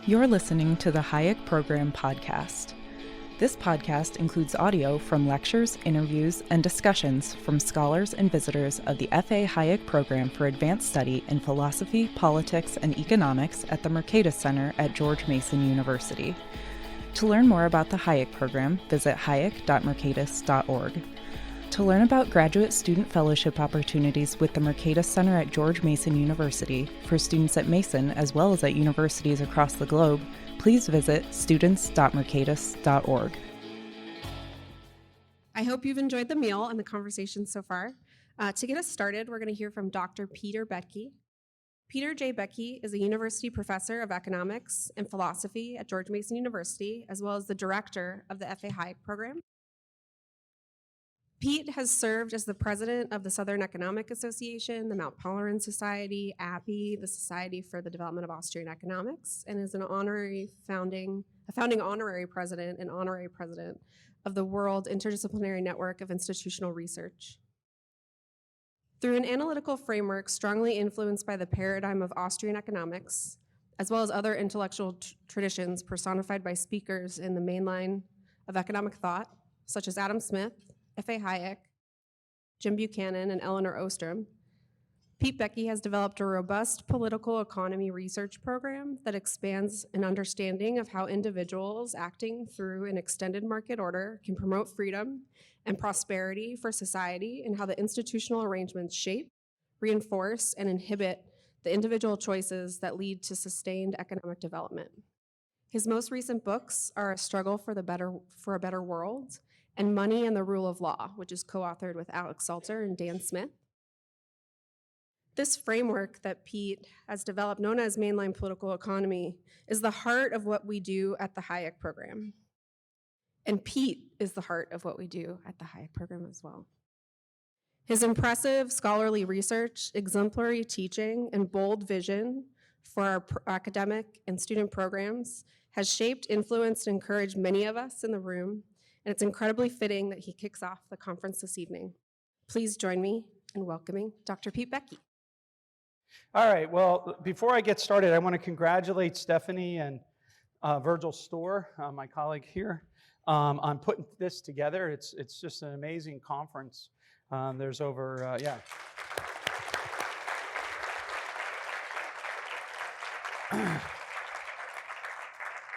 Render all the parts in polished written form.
You're listening to the Hayek Program Podcast. This podcast includes audio from lectures, interviews, and discussions from scholars and visitors of the F.A. Hayek Program for Advanced Study in Philosophy, Politics, and Economics at the Mercatus Center at George Mason University. To learn more about the Hayek Program, visit hayek.mercatus.org. To learn about graduate student fellowship opportunities with the Mercatus Center at George Mason University for students at Mason as well as at universities across the globe, please visit students.mercatus.org. I hope you've enjoyed the meal and the conversation so far. To get us started, we're going to hear from Dr. Peter Boettke. Peter J. Boettke is a university professor of economics and philosophy at George Mason University, as well as the director of the F.A. Hayek Program. Pete has served as the president of the Southern Economic Association, the Mount Pelerin Society, APPE, the Society for the Development of Austrian Economics, and is an founding honorary president and honorary president of the World Interdisciplinary Network of Institutional Research. Through an analytical framework strongly influenced by the paradigm of Austrian economics, as well as other intellectual traditions personified by speakers in the main line of economic thought, such as Adam Smith, F.A. Hayek, Jim Buchanan, and Elinor Ostrom, Pete Boettke has developed a robust political economy research program that expands an understanding of how individuals acting through an extended market order can promote freedom and prosperity for society, and how the institutional arrangements shape, reinforce, and inhibit the individual choices that lead to sustained economic development. His most recent books are A Struggle for a Better World and Money and the Rule of Law, which is co-authored with Alex Salter and Dan Smith. This framework that Pete has developed, known as mainline political economy, is the heart of what we do at the Hayek Program. And Pete is the heart of what we do at the Hayek Program as well. His impressive scholarly research, exemplary teaching, and bold vision for our academic and student programs has shaped, influenced, and encouraged many of us in the room, and it's incredibly fitting that he kicks off the conference this evening. Please join me in welcoming Dr. Pete Boettke. All right, well, before I get started, I want to congratulate Stephanie and Virgil Storr, my colleague here, on putting this together. It's just an amazing conference. There's over,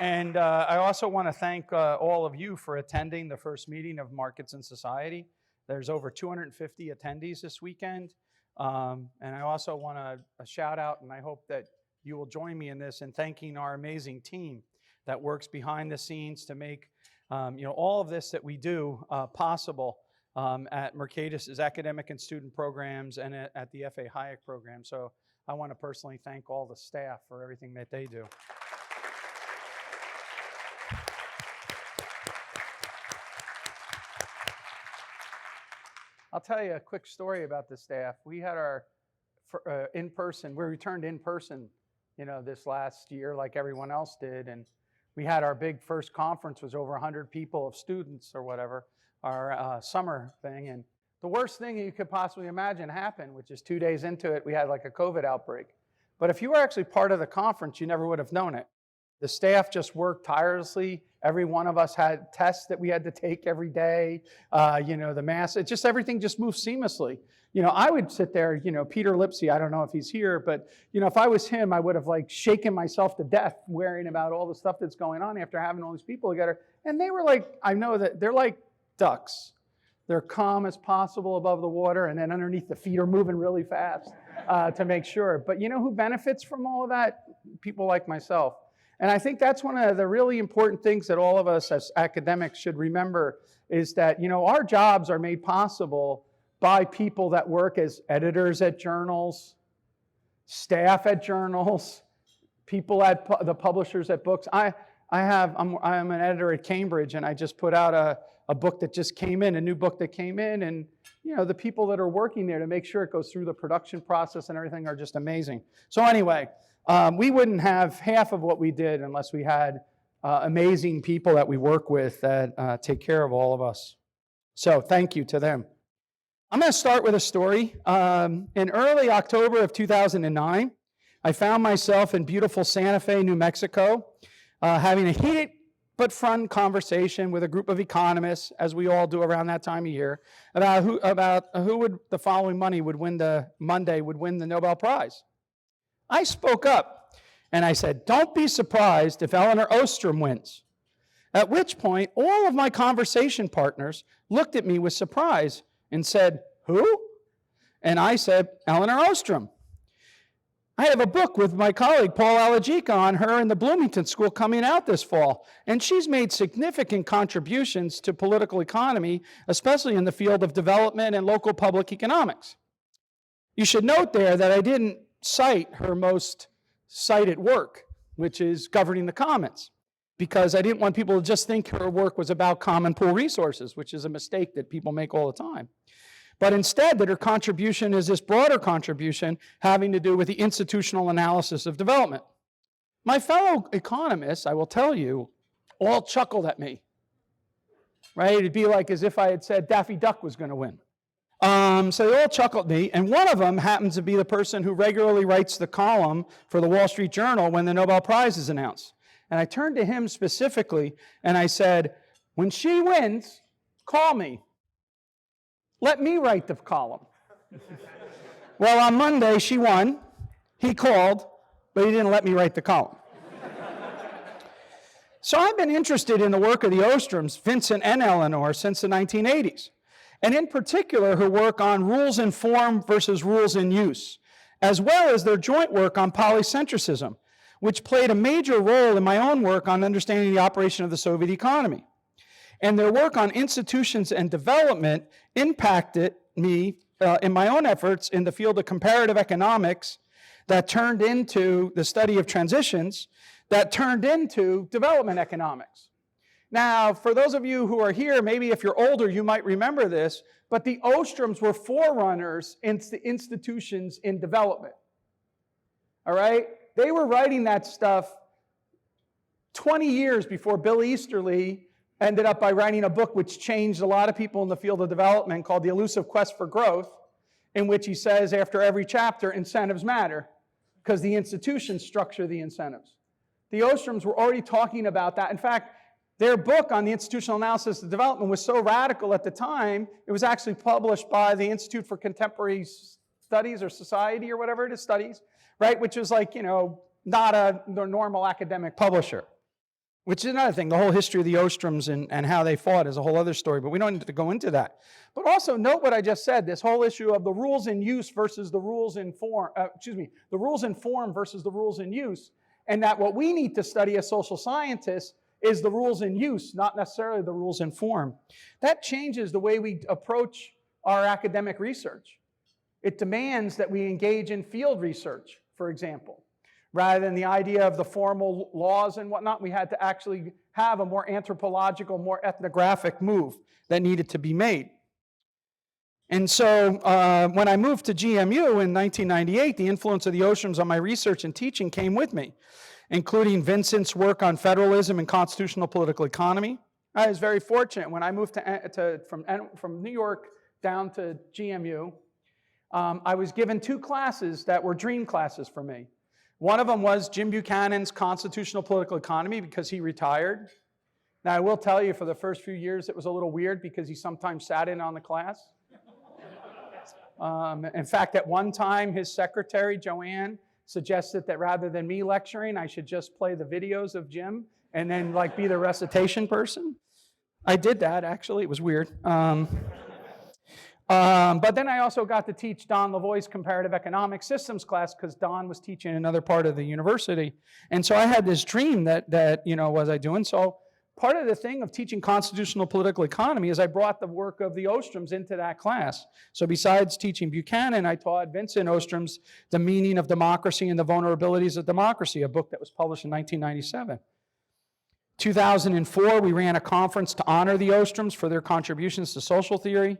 And I also want to thank all of you for attending the first meeting of Markets and Society. There's over 250 attendees this weekend. And I also want to shout out, and I hope that you will join me in this, in thanking our amazing team that works behind the scenes to make all of this that we do possible at Mercatus' academic and student programs and at the F.A. Hayek Program. So I want to personally thank all the staff for everything that they do. I'll tell you a quick story about the staff. We had our in-person, we returned in person, this last year like everyone else did, and we had our big first conference, was over 100 people of students or whatever, our summer thing, and the worst thing you could possibly imagine happened, which is 2 days into it, we had like a COVID outbreak. But if you were actually part of the conference, you never would have known it. The staff just worked tirelessly. Every one of us had tests that we had to take every day. The mask, everything just moved seamlessly. I would sit there, Peter Lipsy, I don't know if he's here, but, if I was him, I would have shaken myself to death worrying about all the stuff that's going on after having all these people together. And they were I know that they're like ducks. They're calm as possible above the water, and then underneath the feet are moving really fast to make sure. But who benefits from all of that? People like myself. And I think that's one of the really important things that all of us as academics should remember is that, our jobs are made possible by people that work as editors at journals, staff at journals, people at the publishers at books. I'm an editor at Cambridge, and I just put out a book that just came in, a new book that came in, and the people that are working there to make sure it goes through the production process and everything are just amazing. So anyway, we wouldn't have half of what we did unless we had amazing people that we work with that take care of all of us. So thank you to them. I'm going to start with a story. In early October of 2009, I found myself in beautiful Santa Fe, New Mexico, having a heated but fun conversation with a group of economists, as we all do around that time of year, about who would the following Monday would win the Nobel Prize. I spoke up and I said, "Don't be surprised if Elinor Ostrom wins." At which point, all of my conversation partners looked at me with surprise and said, "Who?" And I said, "Elinor Ostrom. I have a book with my colleague Paul Alagica on her in the Bloomington School coming out this fall, and she's made significant contributions to political economy, especially in the field of development and local public economics." You should note there that I didn't cite her most cited work, which is Governing the Commons, because I didn't want people to just think her work was about common pool resources, which is a mistake that people make all the time. But instead, that her contribution is this broader contribution having to do with the institutional analysis of development. My fellow economists, I will tell you, all chuckled at me, right? It'd be like as if I had said Daffy Duck was going to win. So they all chuckled at me, and one of them happens to be the person who regularly writes the column for the Wall Street Journal when the Nobel Prize is announced. And I turned to him specifically, and I said, "When she wins, call me. Let me write the column." Well, on Monday, she won. He called, but he didn't let me write the column. So I've been interested in the work of the Ostroms, Vincent and Elinor, since the 1980s, and in particular, her work on rules in form versus rules in use, as well as their joint work on polycentricism, which played a major role in my own work on understanding the operation of the Soviet economy. And their work on institutions and development impacted me in my own efforts in the field of comparative economics that turned into the study of transitions, that turned into development economics. Now, for those of you who are here, maybe if you're older, you might remember this, but the Ostroms were forerunners into institutions in development. All right? They were writing that stuff 20 years before Bill Easterly ended up by writing a book which changed a lot of people in the field of development called The Elusive Quest for Growth, in which he says after every chapter, incentives matter because the institutions structure the incentives. The Ostroms were already talking about that. In fact, their book on the institutional analysis of development was so radical at the time, it was actually published by the Institute for Contemporary Studies or Society or whatever it is, studies, right? Which is like, not a normal academic publisher. Which is another thing. The whole history of the Ostroms and how they fought is a whole other story, but we don't need to go into that. But also note what I just said, this whole issue of the rules in use versus the rules in form, the rules in form versus the rules in use, and that what we need to study as social scientists is the rules in use, not necessarily the rules in form. That changes the way we approach our academic research. It demands that we engage in field research, for example. Rather than the idea of the formal laws and whatnot, we had to actually have a more anthropological, more ethnographic move that needed to be made. And so when I moved to GMU in 1998, the influence of the Ostroms on my research and teaching came with me, including Vincent's work on federalism and constitutional political economy. I was very fortunate when I moved from New York down to GMU. I was given two classes that were dream classes for me. One of them was Jim Buchanan's Constitutional Political Economy because he retired. Now, I will tell you, for the first few years, it was a little weird because he sometimes sat in on the class. In fact, at one time, his secretary, Joanne, suggested that rather than me lecturing, I should just play the videos of Jim and then be the recitation person. I did that, actually. It was weird. But then I also got to teach Don Lavoie's comparative economic systems class because Don was teaching another part of the university. And so I had this dream that was I doing? So part of the thing of teaching constitutional political economy is I brought the work of the Ostroms into that class. So besides teaching Buchanan, I taught Vincent Ostrom's The Meaning of Democracy and the Vulnerabilities of Democracy, a book that was published in 1997. 2004, we ran a conference to honor the Ostroms for their contributions to social theory.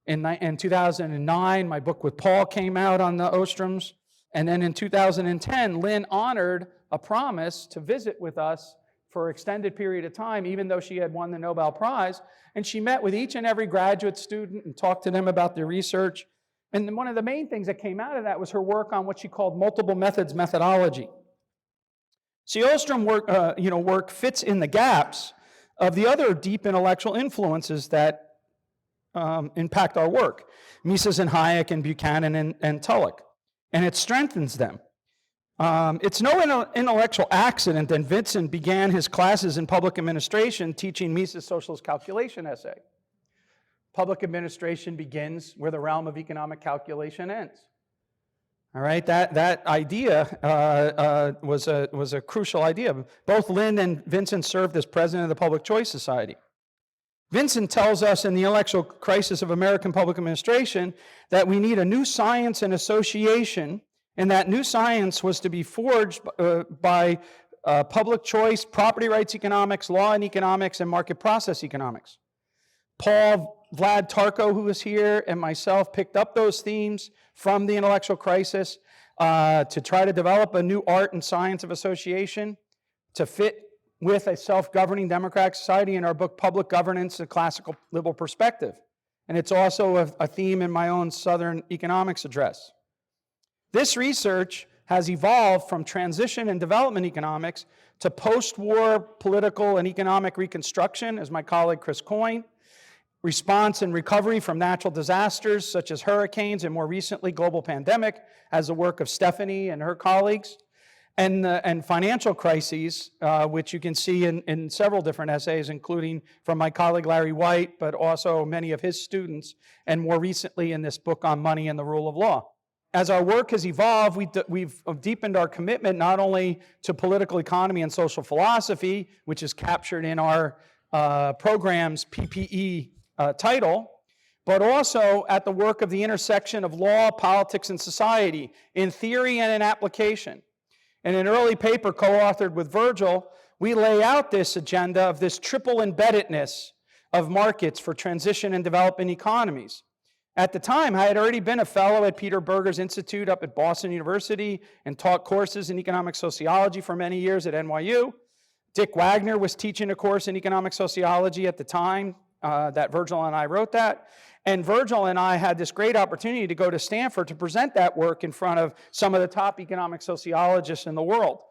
In 2009, my book with Paul came out on the Ostroms. And then in 2010, Lynn honored a promise to visit with us for an extended period of time, even though she had won the Nobel Prize. And she met with each and every graduate student and talked to them about their research. And then one of the main things that came out of that was her work on what she called multiple methods methodology. See, Ostrom work fits in the gaps of the other deep intellectual influences that impact our work, Mises and Hayek and Buchanan and Tullock, and it strengthens them. It's no intellectual accident that Vincent began his classes in public administration teaching Mises' socialist calculation essay. Public administration begins where the realm of economic calculation ends. All right, that idea was a crucial idea. Both Lynn and Vincent served as president of the Public Choice Society. Vincent tells us in The Intellectual Crisis of American Public Administration that we need a new science and association, and that new science was to be forged by public choice, property rights economics, law and economics, and market process economics. Vlad Tarko, who was here, and myself picked up those themes from the intellectual crisis to try to develop a new art and science of association to fit with a self-governing democratic society in our book, Public Governance, a Classical Liberal Perspective. And it's also a theme in my own Southern economics address. This research has evolved from transition and development economics to post-war political and economic reconstruction, as my colleague Chris coined, response and recovery from natural disasters such as hurricanes and more recently global pandemic, as the work of Stephanie and her colleagues, and financial crises, which you can see in several different essays, including from my colleague Larry White, but also many of his students, and more recently in this book on money and the rule of law. As our work has evolved, we've deepened our commitment not only to political economy and social philosophy, which is captured in our program's PPE title, but also at the work of the intersection of law, politics, and society in theory and in application. In an early paper co-authored with Virgil, we lay out this agenda of this triple embeddedness of markets for transition and developing economies. At the time, I had already been a fellow at Peter Berger's Institute up at Boston University and taught courses in economic sociology for many years at NYU. Dick Wagner was teaching a course in economic sociology at the time that Virgil and I wrote that. And Virgil and I had this great opportunity to go to Stanford to present that work in front of some of the top economic sociologists in the world.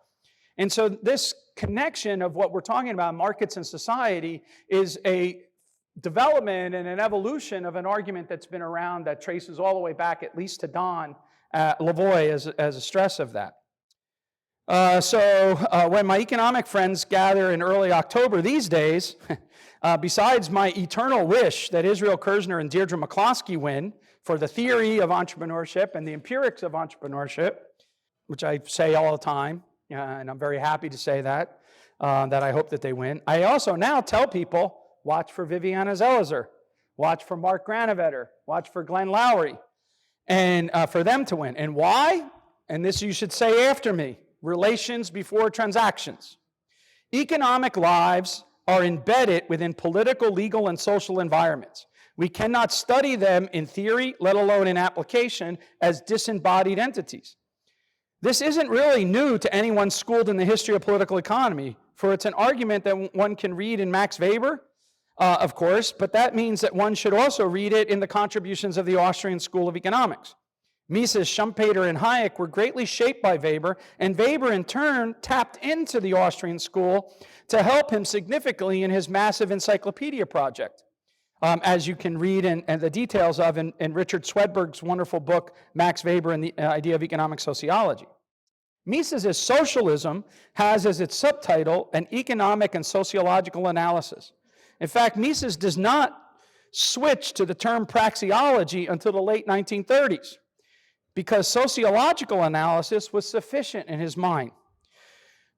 And so this connection of what we're talking about, markets and society, is a development and an evolution of an argument that's been around that traces all the way back at least to Don Lavoie as a stress of that. When my economic friends gather in early October these days, besides my eternal wish that Israel Kirzner and Deirdre McCloskey win for the theory of entrepreneurship and the empirics of entrepreneurship, which I say all the time, and I'm very happy to say that I hope that they win. I also now tell people, watch for Viviana Zelizer, watch for Mark Granovetter, watch for Glenn Lowry, and for them to win. And why? And this you should say after me, relations before transactions. Economic lives are embedded within political, legal, and social environments. We cannot study them in theory, let alone in application, as disembodied entities. This isn't really new to anyone schooled in the history of political economy, for it's an argument that one can read in Max Weber, of course, but that means that one should also read it in the contributions of the Austrian School of Economics. Mises, Schumpeter, and Hayek were greatly shaped by Weber, and Weber in turn tapped into the Austrian school to help him significantly in his massive encyclopedia project, as you can read and the details of in Richard Swedberg's wonderful book, Max Weber and the Idea of Economic Sociology. Mises' socialism has as its subtitle an economic and sociological analysis. In fact, Mises does not switch to the term praxeology until the late 1930s, because sociological analysis was sufficient in his mind.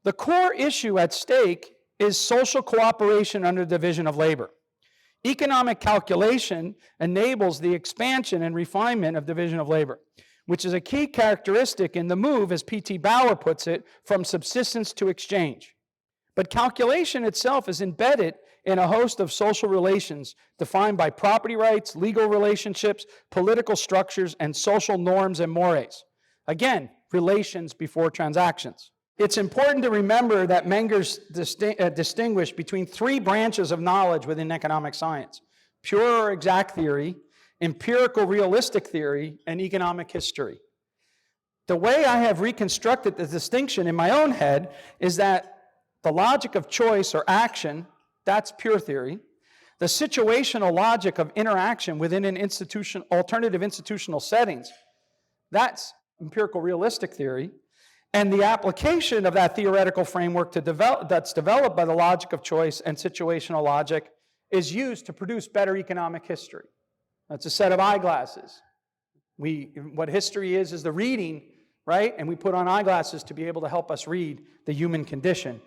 The core issue at stake is social cooperation under division of labor. Economic calculation enables the expansion and refinement of division of labor, which is a key characteristic in the move, as P.T. Bauer puts it, from subsistence to exchange. But calculation itself is embedded in a host of social relations defined by property rights, legal relationships, political structures, and social norms and mores. Again, relations before transactions. It's important to remember that Menger's distinguished between three branches of knowledge within economic science: pure or exact theory, empirical realistic theory, and economic history. The way I have reconstructed the distinction in my own head is that the logic of choice or action, that's pure theory. The situational logic of interaction within an alternative institutional settings, that's empirical realistic theory. And the application of that theoretical framework that's developed by the logic of choice and situational logic is used to produce better economic history. That's a set of eyeglasses. What history is the reading, right? And we put on eyeglasses to be able to help us read the human condition.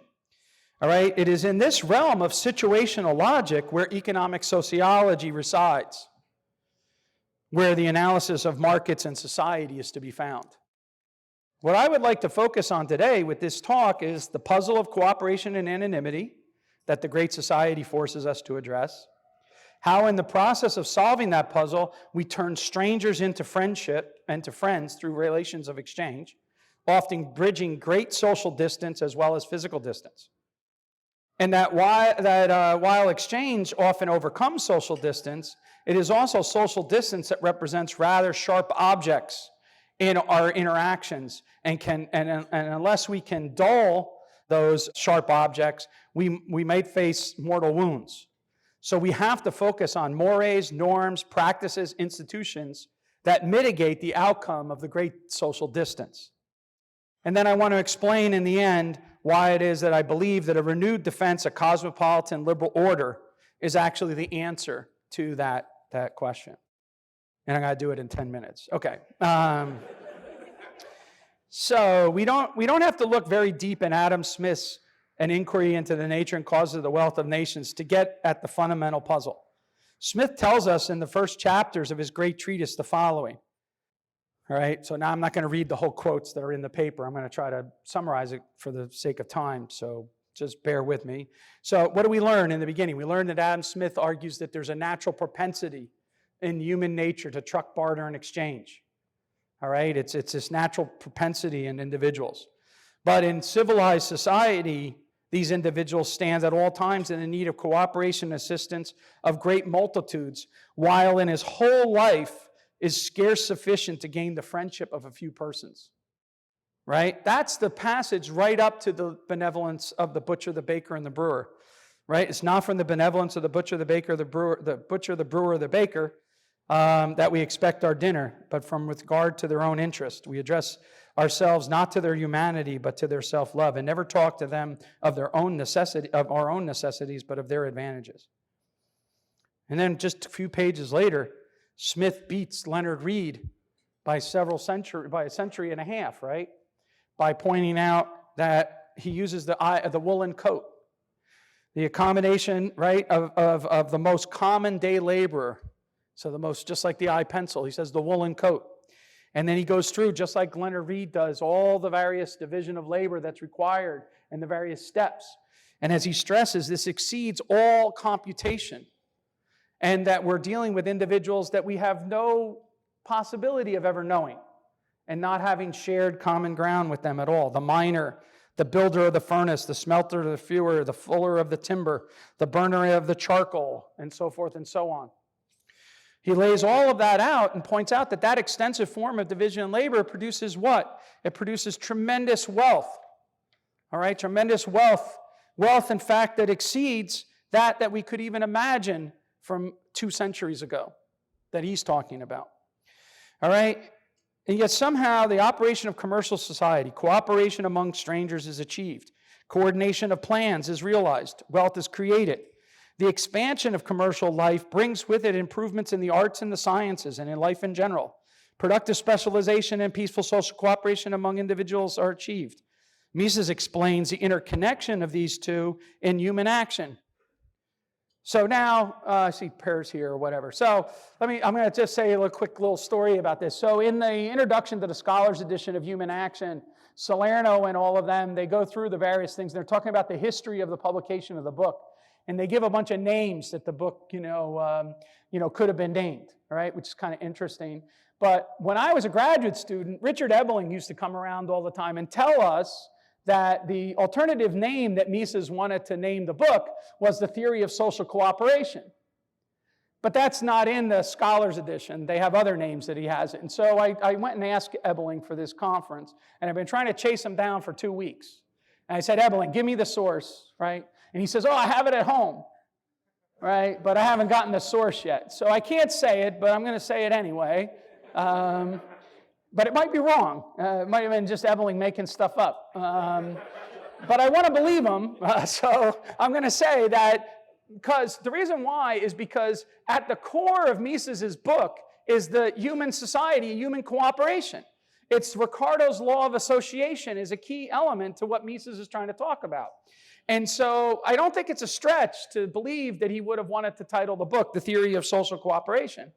All right? It is in this realm of situational logic where economic sociology resides, where the analysis of markets and society is to be found. What I would like to focus on today with this talk is the puzzle of cooperation and anonymity that the Great Society forces us to address, how in the process of solving that puzzle, we turn strangers into friendship and to friends through relations of exchange, often bridging great social distance as well as physical distance. And that while exchange often overcomes social distance, it is also social distance that represents rather sharp objects in our interactions, and unless we can dull those sharp objects, we might face mortal wounds. So we have to focus on mores, norms, practices, institutions that mitigate the outcome of the great social distance. And then I want to explain in the end why it is that I believe that a renewed defense of cosmopolitan liberal order is actually the answer to that question. And I'm going to do it in 10 minutes. Okay. So we don't have to look very deep in Adam Smith's An Inquiry into the Nature and Causes of the Wealth of Nations to get at the fundamental puzzle. Smith tells us in the first chapters of his great treatise the following. All right, so now I'm not going to read the whole quotes that are in the paper. I'm going to try to summarize it for the sake of time, so just bear with me. So what do we learn in the beginning? We learn that Adam Smith argues that there's a natural propensity in human nature to truck, barter, and exchange. All right, it's this natural propensity in individuals. But in civilized society, these individuals stand at all times in the need of cooperation and assistance of great multitudes, while in his whole life is scarce sufficient to gain the friendship of a few persons. Right? That's the passage right up to the benevolence of the butcher, the baker, and the brewer. Right? It's not from the benevolence of the butcher, the baker, the brewer, the baker, that we expect our dinner, but from with regard to their own interest. We address ourselves not to their humanity, but to their self-love, and never talk to them of our own necessities, but of their advantages. And then just a few pages later, Smith beats Leonard Read by a century and a half, right? By pointing out that he uses the woolen coat, the accommodation, right, of the most common day laborer. So just like the eye pencil, he says the woolen coat. And then he goes through, just like Leonard Read does, all the various division of labor that's required and the various steps. And as he stresses, this exceeds all computation. And that we're dealing with individuals that we have no possibility of ever knowing and not having shared common ground with them at all. The miner, the builder of the furnace, the smelter of the fuel, the fuller of the timber, the burner of the charcoal, and so forth and so on. He lays all of that out and points out that extensive form of division and labor produces what? It produces tremendous wealth. All right, tremendous wealth. Wealth, in fact, that exceeds that we could even imagine from 2 centuries ago that he's talking about. All right? And yet somehow the operation of commercial society, cooperation among strangers is achieved. Coordination of plans is realized. Wealth is created. The expansion of commercial life brings with it improvements in the arts and the sciences and in life in general. Productive specialization and peaceful social cooperation among individuals are achieved. Mises explains the interconnection of these two in human action. So now, I see pairs here or whatever. So I'm going to just say a quick little story about this. So in the introduction to the Scholars Edition of Human Action, Salerno and all of them, they go through the various things. They're talking about the history of the publication of the book. And they give a bunch of names that the book, could have been named, all right, which is kind of interesting. But when I was a graduate student, Richard Ebeling used to come around all the time and tell us that the alternative name that Mises wanted to name the book was the theory of social cooperation. But that's not in the Scholars Edition. They have other names that he has it. And so I went and asked Ebeling for this conference, and I've been trying to chase him down for 2 weeks. And I said, Ebeling, give me the source, right? And he says, oh, I have it at home, right? But I haven't gotten the source yet. So I can't say it, but I'm going to say it anyway. But it might be wrong. It might have been just Ebeling making stuff up. But I want to believe him, so I'm going to say that, because the reason why is because at the core of Mises's book is the human society, human cooperation. It's Ricardo's law of association is a key element to what Mises is trying to talk about. And so I don't think it's a stretch to believe that he would have wanted to title the book, The Theory of Social Cooperation.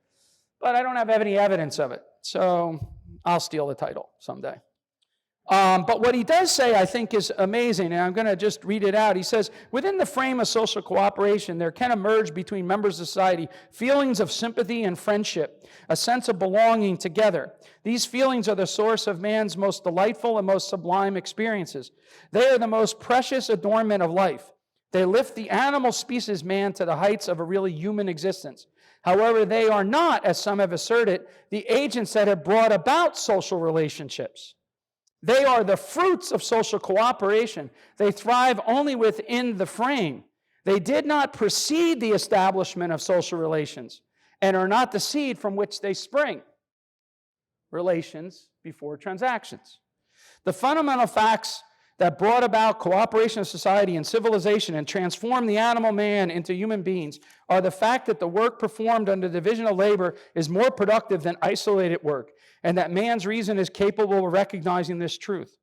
But I don't have any evidence of it. So I'll steal the title someday. But what he does say, I think, is amazing, and I'm going to just read it out. He says, within the frame of social cooperation, there can emerge between members of society feelings of sympathy and friendship, a sense of belonging together. These feelings are the source of man's most delightful and most sublime experiences. They are the most precious adornment of life. They lift the animal species man to the heights of a really human existence. However, they are not, as some have asserted, the agents that have brought about social relationships. They are the fruits of social cooperation. They thrive only within the frame. They did not precede the establishment of social relations and are not the seed from which they spring. Relations before transactions. The fundamental facts that brought about cooperation of society and civilization and transformed the animal man into human beings are the fact that the work performed under division of labor is more productive than isolated work, and that man's reason is capable of recognizing this truth.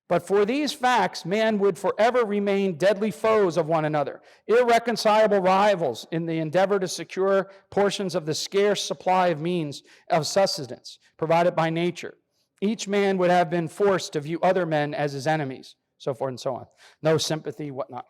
But for these facts, man would forever remain deadly foes of one another, irreconcilable rivals in the endeavor to secure portions of the scarce supply of means of sustenance provided by nature. Each man would have been forced to view other men as his enemies, so forth and so on. No sympathy, whatnot.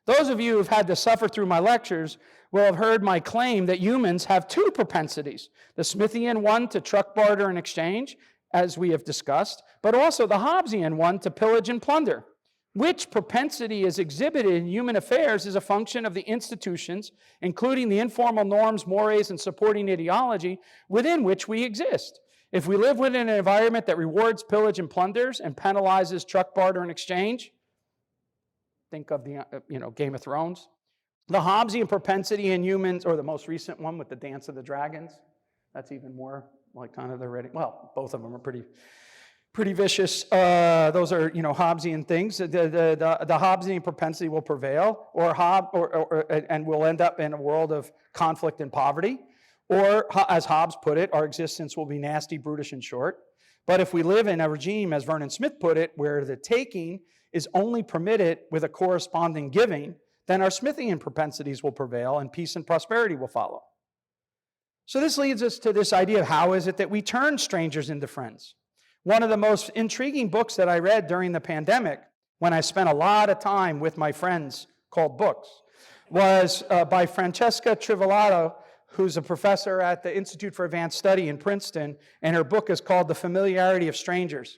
Those of you who've had to suffer through my lectures will have heard my claim that humans have two propensities, the Smithian one to truck barter and exchange, as we have discussed, but also the Hobbesian one to pillage and plunder. Which propensity is exhibited in human affairs is a function of the institutions, including the informal norms, mores, and supporting ideology within which we exist. If we live within an environment that rewards pillage and plunders and penalizes truck barter and exchange, think of the Game of Thrones. The Hobbesian propensity in humans, or the most recent one with the Dance of the Dragons, that's even more like kind of the ready. Well, both of them are pretty vicious. Those are Hobbesian things. The Hobbesian propensity will prevail, and we'll end up in a world of conflict and poverty. Or, as Hobbes put it, our existence will be nasty, brutish, and short. But if we live in a regime, as Vernon Smith put it, where the taking is only permitted with a corresponding giving, then our Smithian propensities will prevail and peace and prosperity will follow. So this leads us to this idea of how is it that we turn strangers into friends. One of the most intriguing books that I read during the pandemic, when I spent a lot of time with my friends called books, was by Francesca Trivellato, who's a professor at the Institute for Advanced Study in Princeton, and her book is called The Familiarity of Strangers.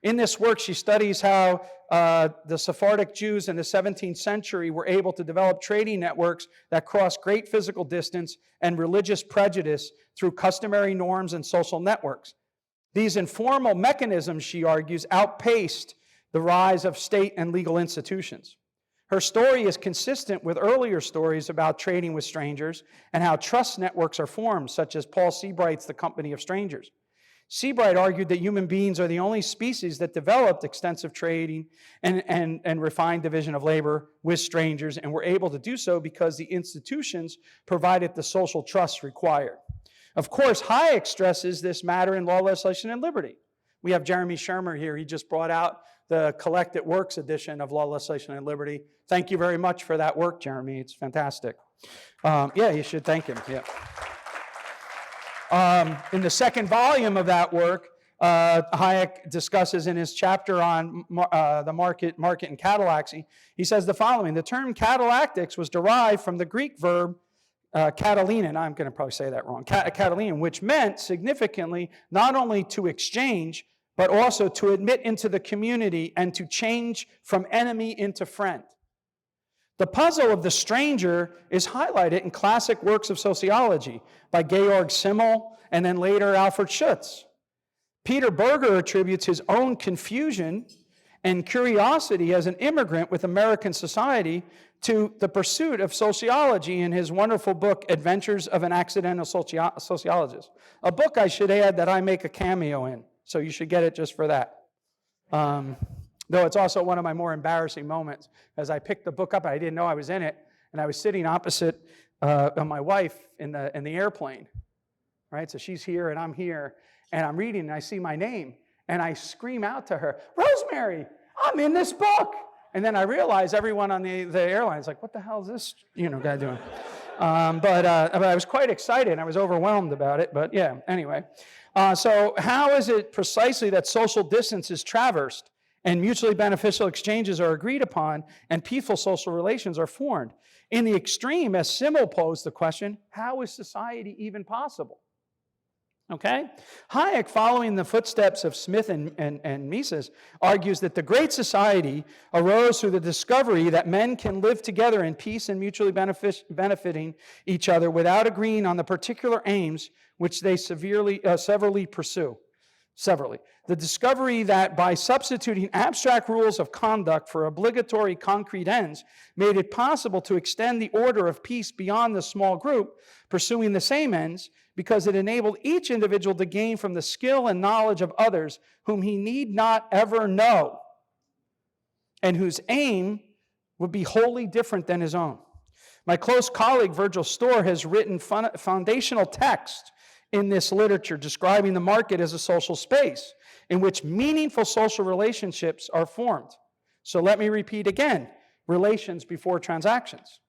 In this work, she studies how the Sephardic Jews in the 17th century were able to develop trading networks that crossed great physical distance and religious prejudice through customary norms and social networks. These informal mechanisms, she argues, outpaced the rise of state and legal institutions. Her story is consistent with earlier stories about trading with strangers and how trust networks are formed, such as Paul Seabright's The Company of Strangers. Seabright argued that human beings are the only species that developed extensive trading and refined division of labor with strangers, and were able to do so because the institutions provided the social trust required. Of course, Hayek stresses this matter in Law, Legislation, and Liberty. We have Jeremy Shermer here. He just brought out the Collected Works edition of Law, Legislation, and Liberty. Thank you very much for that work, Jeremy. It's fantastic. Yeah, you should thank him. Yeah. In the second volume of that work, Hayek discusses in his chapter on the market and catalaxy, he says the following: the term catalactics was derived from the Greek verb katalenin, I'm going to probably say that wrong, katalenin, which meant significantly not only to exchange, but also to admit into the community and to change from enemy into friend. The puzzle of the stranger is highlighted in classic works of sociology by Georg Simmel and then later Alfred Schutz. Peter Berger attributes his own confusion and curiosity as an immigrant with American society to the pursuit of sociology in his wonderful book, Adventures of an Accidental Sociologist. A book, I should add, that I make a cameo in, so you should get it just for that. Though it's also one of my more embarrassing moments, as I picked the book up, I didn't know I was in it, and I was sitting opposite my wife in the airplane, right? So she's here and I'm here, and I'm reading, and I see my name, and I scream out to her, "Rosemary, I'm in this book!" And then I realize everyone on the airline is like, "What the hell is this guy doing?" But I was quite excited, and I was overwhelmed about it, but yeah, anyway. So how is it precisely that social distance is traversed and mutually beneficial exchanges are agreed upon and peaceful social relations are formed? In the extreme, as Simmel posed the question, how is society even possible? Okay? Hayek, following the footsteps of Smith and Mises, argues that the great society arose through the discovery that men can live together in peace and mutually benefiting each other without agreeing on the particular aims which they severally pursue. The discovery that by substituting abstract rules of conduct for obligatory concrete ends made it possible to extend the order of peace beyond the small group pursuing the same ends, because it enabled each individual to gain from the skill and knowledge of others whom he need not ever know, and whose aim would be wholly different than his own. My close colleague Virgil Storr has written foundational text in this literature describing the market as a social space in which meaningful social relationships are formed. So let me repeat again, relations before transactions.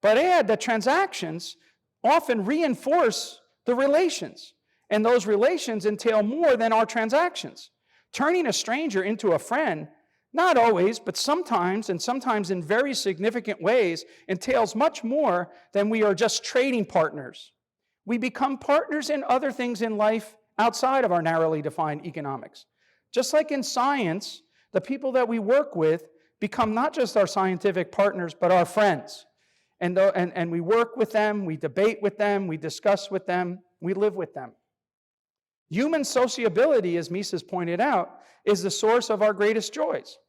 But add that transactions often reinforce the relations, and those relations entail more than our transactions. Turning a stranger into a friend, not always, but sometimes, and sometimes in very significant ways, entails much more than we are just trading partners. We become partners in other things in life outside of our narrowly defined economics. Just like in science, the people that we work with become not just our scientific partners, but our friends. And we work with them, we debate with them, we discuss with them, we live with them. Human sociability, as Mises pointed out, is the source of our greatest joys.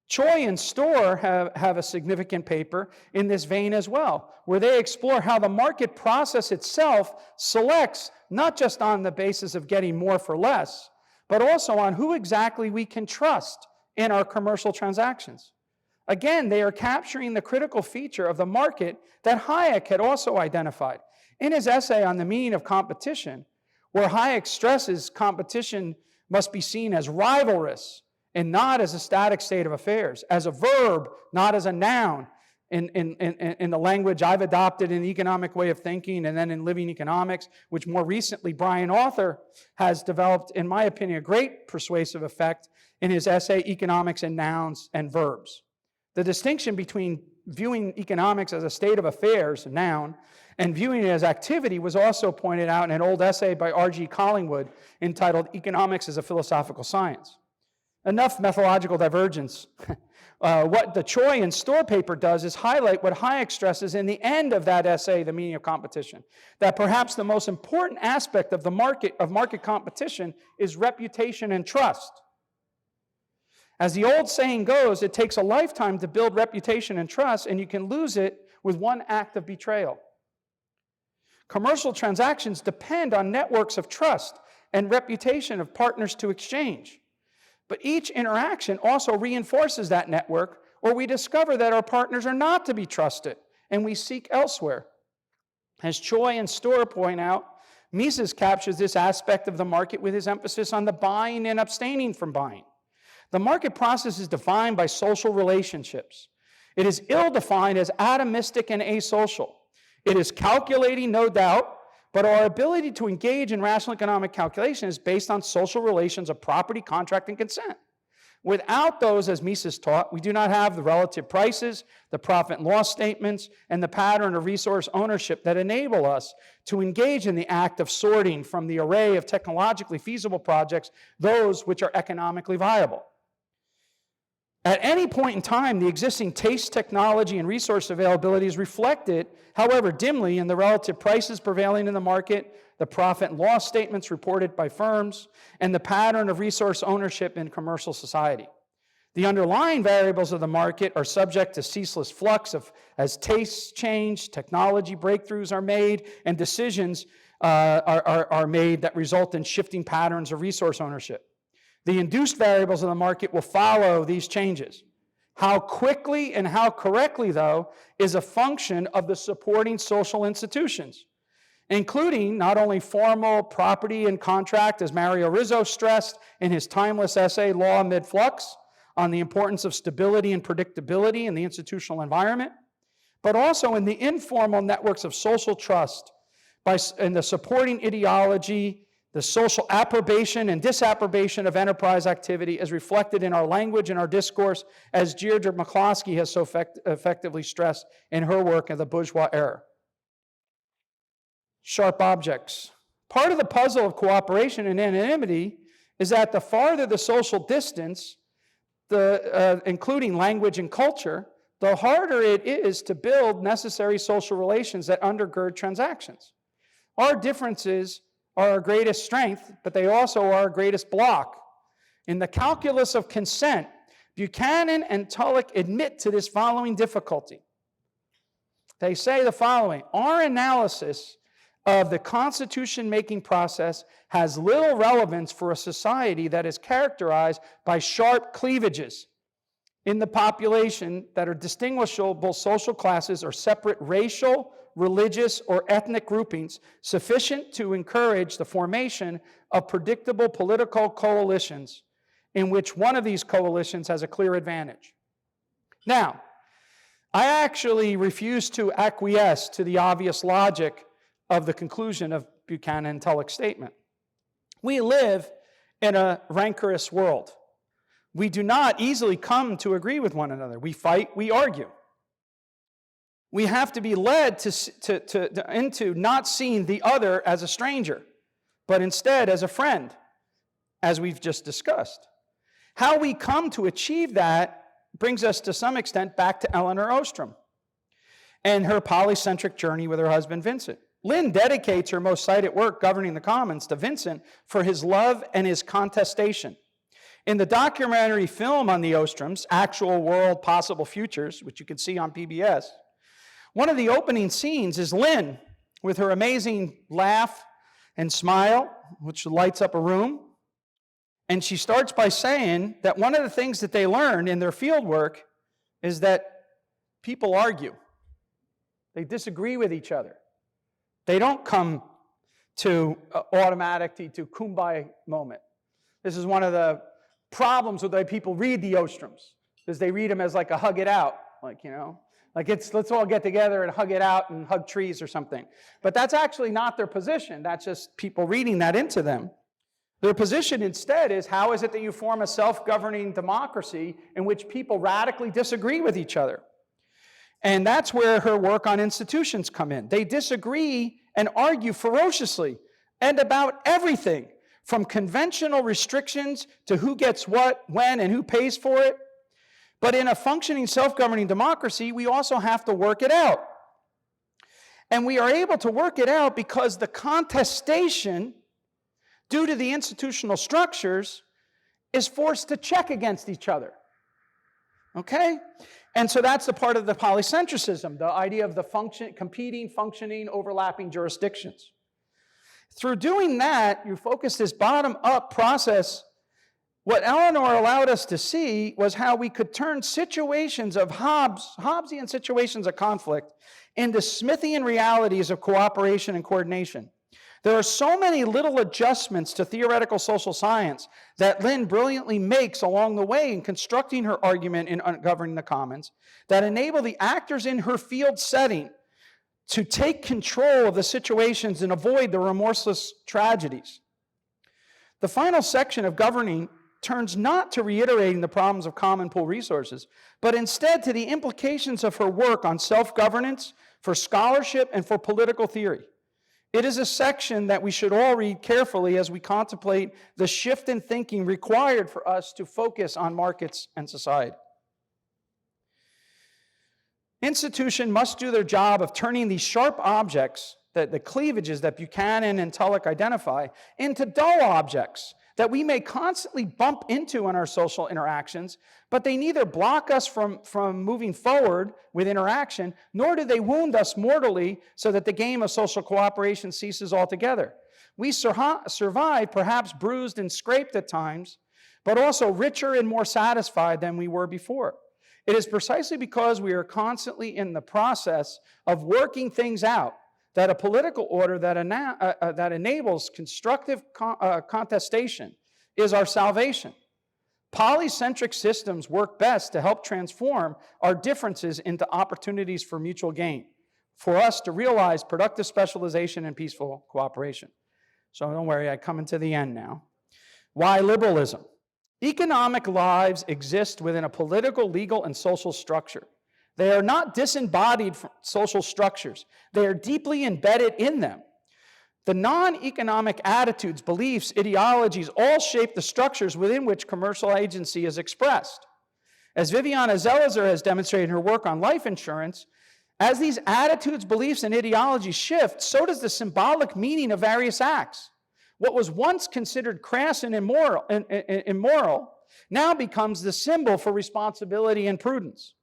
Choi and Storr have a significant paper in this vein as well, where they explore how the market process itself selects not just on the basis of getting more for less, but also on who exactly we can trust in our commercial transactions. Again, they are capturing the critical feature of the market that Hayek had also identified. In his essay on the meaning of competition, where Hayek stresses competition must be seen as rivalrous and not as a static state of affairs, as a verb, not as a noun, in the language I've adopted in the economic way of thinking and then in living economics, which more recently Brian Arthur has developed, in my opinion, a great persuasive effect in his essay, Economics and Nouns and Verbs. The distinction between viewing economics as a state of affairs, a noun, and viewing it as activity was also pointed out in an old essay by R.G. Collingwood entitled Economics as a Philosophical Science. Enough methodological divergence. What the Choi and Storr paper does is highlight what Hayek stresses in the end of that essay, The Meaning of Competition, that perhaps the most important aspect of market competition is reputation and trust. As the old saying goes, it takes a lifetime to build reputation and trust, and you can lose it with one act of betrayal. Commercial transactions depend on networks of trust and reputation of partners to exchange. But each interaction also reinforces that network, or we discover that our partners are not to be trusted, and we seek elsewhere. As Choi and Storr point out, Mises captures this aspect of the market with his emphasis on the buying and abstaining from buying. The market process is defined by social relationships. It is ill-defined as atomistic and asocial. It is calculating, no doubt, but our ability to engage in rational economic calculation is based on social relations of property, contract, and consent. Without those, as Mises taught, we do not have the relative prices, the profit and loss statements, and the pattern of resource ownership that enable us to engage in the act of sorting from the array of technologically feasible projects those which are economically viable. At any point in time, the existing taste, technology, and resource availability is reflected, however dimly, in the relative prices prevailing in the market, the profit and loss statements reported by firms, and the pattern of resource ownership in commercial society. The underlying variables of the market are subject to ceaseless flux as tastes change, technology breakthroughs are made, and decisions are made that result in shifting patterns of resource ownership. The induced variables of the market will follow these changes. How quickly and how correctly, though, is a function of the supporting social institutions, including not only formal property and contract, as Mario Rizzo stressed in his timeless essay, Law Amid Flux, on the importance of stability and predictability in the institutional environment, but also in the informal networks of social trust, in the supporting ideology, the social approbation and disapprobation of enterprise activity as reflected in our language and our discourse, as Deirdre McCloskey has so effectively stressed in her work of the bourgeois era. Sharp objects. Part of the puzzle of cooperation and anonymity is that the farther the social distance, including language and culture, the harder it is to build necessary social relations that undergird transactions. Our differences are our greatest strength, but they also are our greatest block. In the calculus of consent, Buchanan and Tulloch admit to this following difficulty. They say the following: our analysis of the constitution-making process has little relevance for a society that is characterized by sharp cleavages in the population that are distinguishable social classes or separate racial, religious, or ethnic groupings sufficient to encourage the formation of predictable political coalitions in which one of these coalitions has a clear advantage. Now, I actually refuse to acquiesce to the obvious logic of the conclusion of Buchanan and Tulloch's statement. We live in a rancorous world. We do not easily come to agree with one another. We fight, we argue. We have to be led into not seeing the other as a stranger, but instead as a friend, as we've just discussed. How we come to achieve that brings us to some extent back to Elinor Ostrom and her polycentric journey with her husband Vincent. Lynn dedicates her most cited work, Governing the Commons, to Vincent for his love and his contestation. In the documentary film on the Ostroms, Actual World, Possible Futures, which you can see on PBS, one of the opening scenes is Lynn with her amazing laugh and smile, which lights up a room. And she starts by saying that one of the things that they learn in their field work is that people argue. They disagree with each other. They don't come to automatic, to kumbaya moment. This is one of the problems with the way people read the Ostroms, is they read them as like a hug it out, like let's all get together and hug it out and hug trees or something. But that's actually not their position. That's just people reading that into them. Their position instead is, how is it that you form a self-governing democracy in which people radically disagree with each other? And that's where her work on institutions come in. They disagree and argue ferociously and about everything, from conventional restrictions to who gets what, when, and who pays for it. But in a functioning self-governing democracy, we also have to work it out. And we are able to work it out because the contestation, due to the institutional structures, is forced to check against each other. Okay? And so that's the part of the polycentricism, the idea of the competing, functioning, overlapping jurisdictions. Through doing that, you focus this bottom-up process. What Elinor allowed us to see was how we could turn situations of Hobbesian situations of conflict into Smithian realities of cooperation and coordination. There are so many little adjustments to theoretical social science that Lynn brilliantly makes along the way in constructing her argument in Governing the Commons that enable the actors in her field setting to take control of the situations and avoid the remorseless tragedies. The final section of Governing turns not to reiterating the problems of common pool resources, but instead to the implications of her work on self-governance, for scholarship, and for political theory. It is a section that we should all read carefully as we contemplate the shift in thinking required for us to focus on markets and society. Institutions must do their job of turning these sharp objects, the cleavages that Buchanan and Tullock identify, into dull objects that we may constantly bump into in our social interactions, but they neither block us from moving forward with interaction, nor do they wound us mortally so that the game of social cooperation ceases altogether. We survive, perhaps bruised and scraped at times, but also richer and more satisfied than we were before. It is precisely because we are constantly in the process of working things out that a political order that enables constructive contestation is our salvation. Polycentric systems work best to help transform our differences into opportunities for mutual gain, for us to realize productive specialization and peaceful cooperation. So don't worry, I'm coming to the end now. Why liberalism? Economic lives exist within a political, legal, and social structure. They are not disembodied from social structures. They are deeply embedded in them. The non-economic attitudes, beliefs, ideologies all shape the structures within which commercial agency is expressed. As Viviana Zelizer has demonstrated in her work on life insurance, as these attitudes, beliefs, and ideologies shift, so does the symbolic meaning of various acts. What was once considered crass and immoral now becomes the symbol for responsibility and prudence.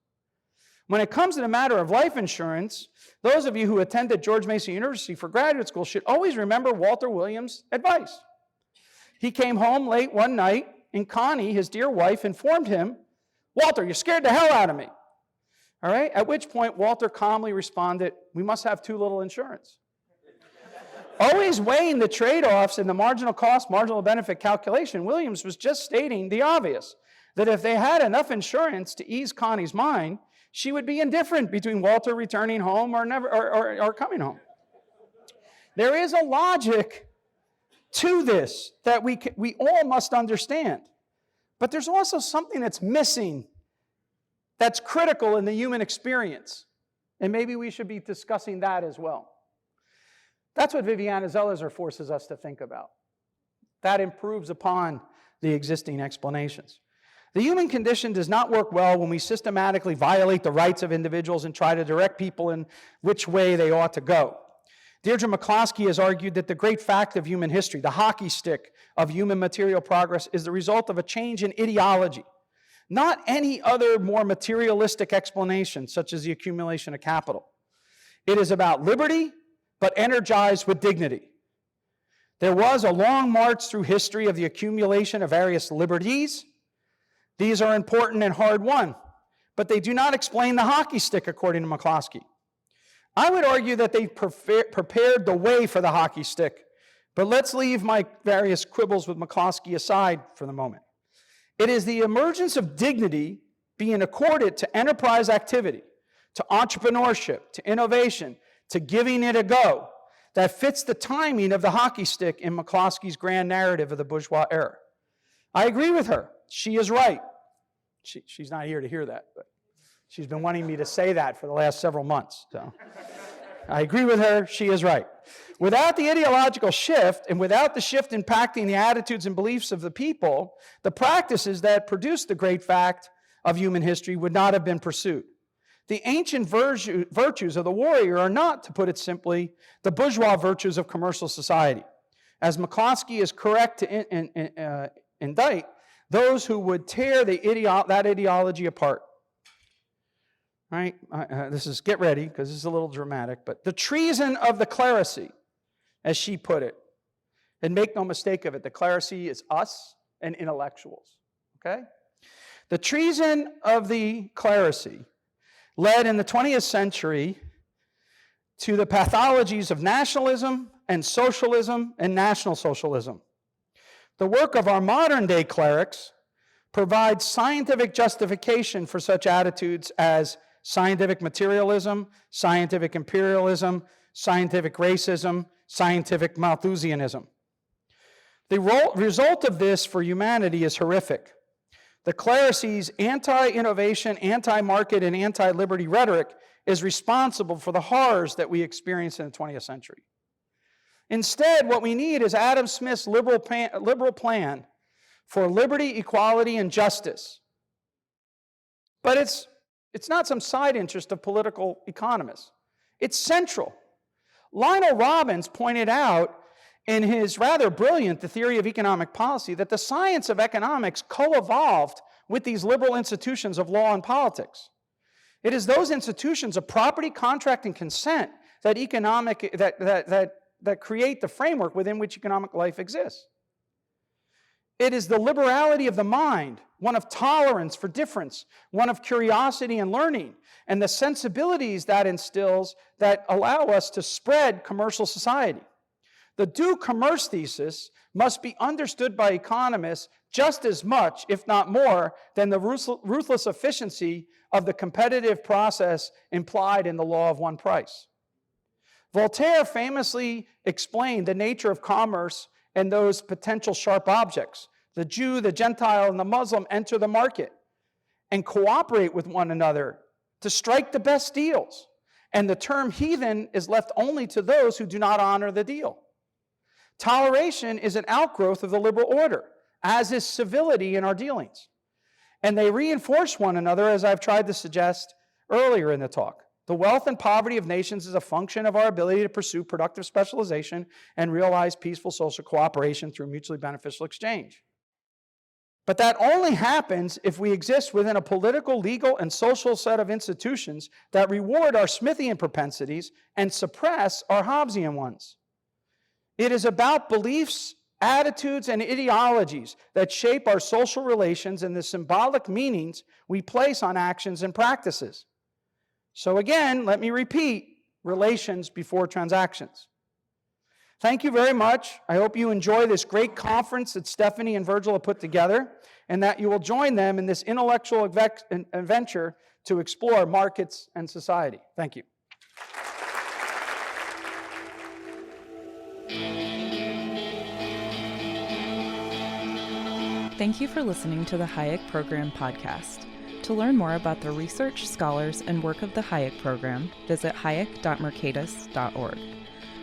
When it comes to the matter of life insurance, those of you who attended George Mason University for graduate school should always remember Walter Williams' advice. He came home late one night, and Connie, his dear wife, informed him, "Walter, you scared the hell out of me." All right? At which point, Walter calmly responded, "We must have too little insurance." Always weighing the trade-offs in the marginal cost, marginal benefit calculation, Williams was just stating the obvious, that if they had enough insurance to ease Connie's mind, she would be indifferent between Walter returning home or coming home. There is a logic to this that we all must understand. But there's also something that's missing that's critical in the human experience. And maybe we should be discussing that as well. That's what Viviana Zelizer forces us to think about. That improves upon the existing explanations. The human condition does not work well when we systematically violate the rights of individuals and try to direct people in which way they ought to go. Deirdre McCloskey has argued that the great fact of human history, the hockey stick of human material progress, is the result of a change in ideology, not any other more materialistic explanation, such as the accumulation of capital. It is about liberty, but energized with dignity. There was a long march through history of the accumulation of various liberties. These are important and hard won, but they do not explain the hockey stick, according to McCloskey. I would argue that they prepared the way for the hockey stick, but let's leave my various quibbles with McCloskey aside for the moment. It is the emergence of dignity being accorded to enterprise activity, to entrepreneurship, to innovation, to giving it a go, that fits the timing of the hockey stick in McCloskey's grand narrative of the bourgeois era. I agree with her. She is right. She's not here to hear that, but she's been wanting me to say that for the last several months. So I agree with her. She is right. Without the ideological shift and without the shift impacting the attitudes and beliefs of the people, the practices that produced the great fact of human history would not have been pursued. The ancient virtues of the warrior are not, to put it simply, the bourgeois virtues of commercial society. As McCloskey is correct to indict those who would tear that ideology apart. Right? Get ready, because this is a little dramatic, but the treason of the clerisy, as she put it, and make no mistake of it, the clerisy is us and intellectuals. Okay? The treason of the clerisy led in the 20th century to the pathologies of nationalism and socialism and national socialism. The work of our modern-day clerics provides scientific justification for such attitudes as scientific materialism, scientific imperialism, scientific racism, scientific Malthusianism. The result of this for humanity is horrific. The clericy's anti-innovation, anti-market, and anti-liberty rhetoric is responsible for the horrors that we experience in the 20th century. Instead, what we need is Adam Smith's liberal plan for liberty, equality, and justice. But it's It's not some side interest of political economists. It's central. Lionel Robbins pointed out in his rather brilliant The Theory of Economic Policy that the science of economics co-evolved with these liberal institutions of law and politics. It is those institutions of property, contract, and consent that create the framework within which economic life exists. It is the liberality of the mind, one of tolerance for difference, one of curiosity and learning, and the sensibilities that instills that allow us to spread commercial society. The do commerce thesis must be understood by economists just as much, if not more, than the ruthless efficiency of the competitive process implied in the law of one price. Voltaire famously explained the nature of commerce and those potential sharp objects. The Jew, the Gentile, and the Muslim enter the market and cooperate with one another to strike the best deals. And the term heathen is left only to those who do not honor the deal. Toleration is an outgrowth of the liberal order, as is civility in our dealings. And they reinforce one another, as I've tried to suggest earlier in the talk. The wealth and poverty of nations is a function of our ability to pursue productive specialization and realize peaceful social cooperation through mutually beneficial exchange. But that only happens if we exist within a political, legal, and social set of institutions that reward our Smithian propensities and suppress our Hobbesian ones. It is about beliefs, attitudes, and ideologies that shape our social relations and the symbolic meanings we place on actions and practices. So again, let me repeat, relations before transactions. Thank you very much. I hope you enjoy this great conference that Stephanie and Virgil have put together, and that you will join them in this intellectual adventure to explore markets and society. Thank you. Thank you for listening to the Hayek Program Podcast. To learn more about the research, scholars, and work of the Hayek Program, visit hayek.mercatus.org.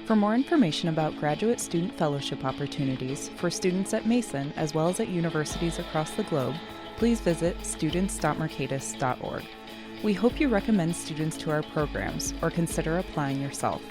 For more information about graduate student fellowship opportunities for students at Mason as well as at universities across the globe, please visit students.mercatus.org. We hope you recommend students to our programs or consider applying yourself.